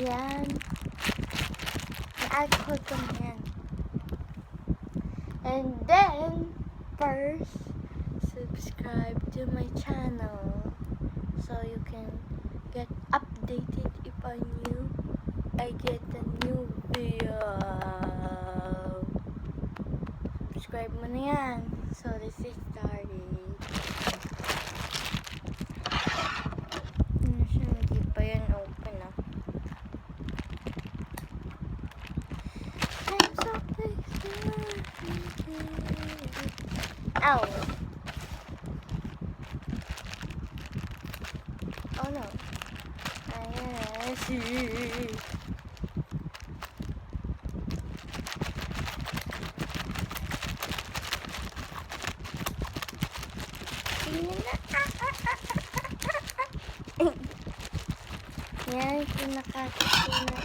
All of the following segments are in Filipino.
Yan. I-alcohol ko na yan. And then, first, subscribe to my channel so you can get updated if I get a new video. Subscribe mo na yan. So, this is started. Ano siya? Hindi pa yan open ah. I'm so ow. Oh no. I see. Yan, pinakakasina.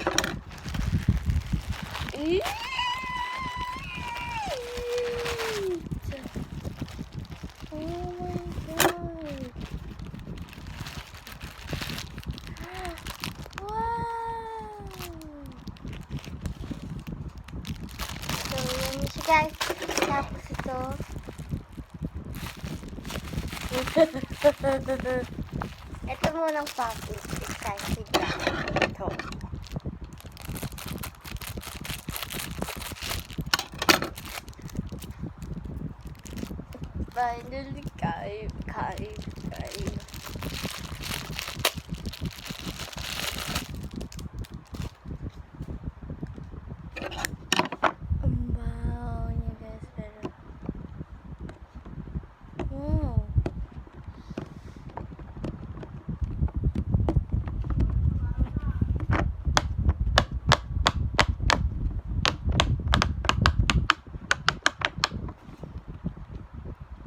Oh my god. Wow. So, yan siya guys. Tapos ito. Ito munang package. Excited lang. Ito. Finally, kain. Wow, niya guys, pero wow.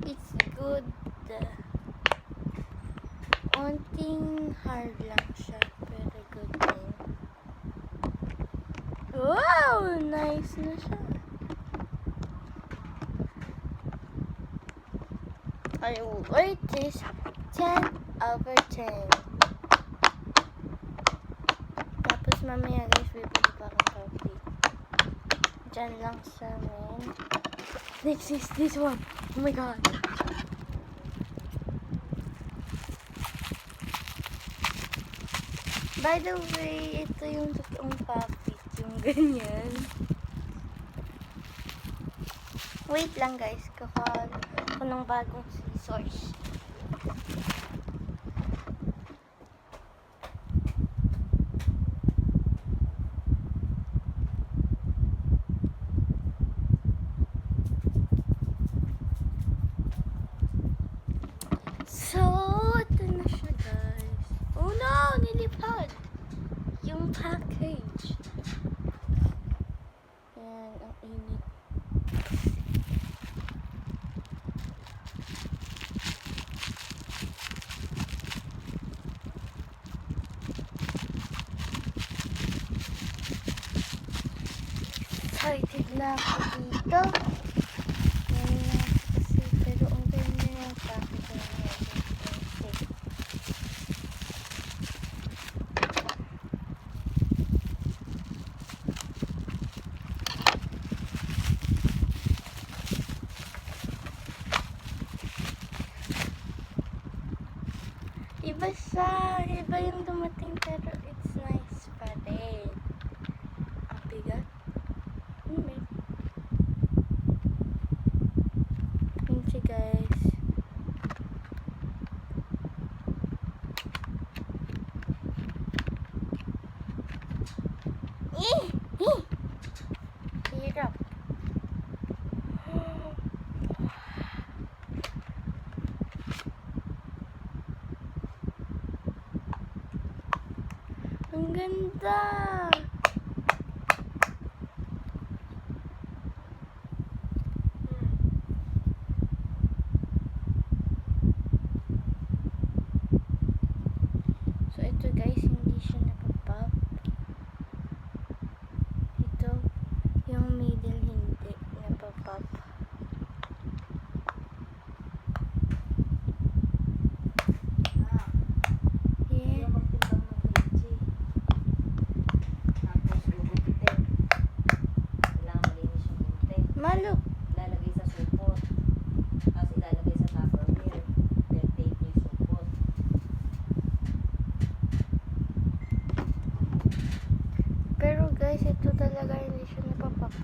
It's good. Onting hard lang siya, pero good din. Wow! Nice na siya. I will rate this 10/10. Tapos mamaya guys, bibili pa akong coffee. Diyan lang sa amin. Next is this one. Oh my god. By the way, ito yung totoong puppet. Yung ganyan. Wait lang guys. Kukuha ko ng bagong scissors. So, ito na siya guys. Oh no! Nilipad! Yung package. Yan, ang init. Excited na ako dito. Yan na kasi, pero ang ganda yung package na yan. Iba siya. Iba yung dumating pero it's nice pa rin. Ang bigat. Yun siya guys. Hirap. Ang ganda! So, ito guys, hindi siya napapop. Ito, yung middle hindi napapop.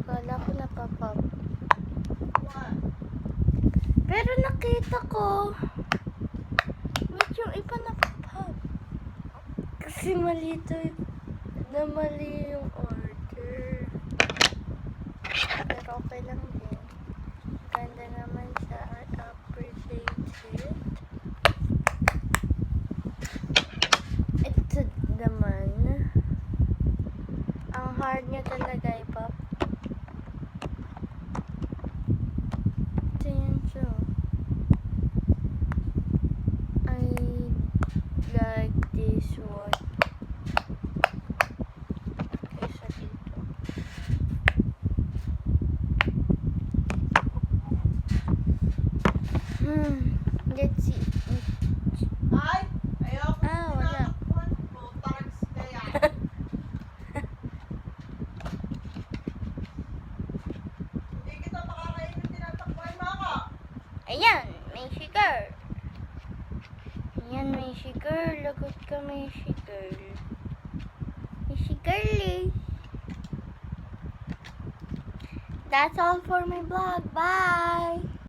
Kala ko napapop. Pero nakita ko, ba't yung iba napapop? Kasi mali yung order. Pero okay lang din. Ganda naman siya. I appreciate it. Ito naman. Ang hard niya talaga i-pop. Ito yun siya. I like this one. Kaysa dito. Let's see. Ay! Ayoko. Wala. Tarags kaya. Hindi kita makakainin, tinatakbuhan mo ako. Ayan, may sugar. Ayan, may sugar. Lagot ka, may sugar. May sugar, That's all for my vlog. Bye!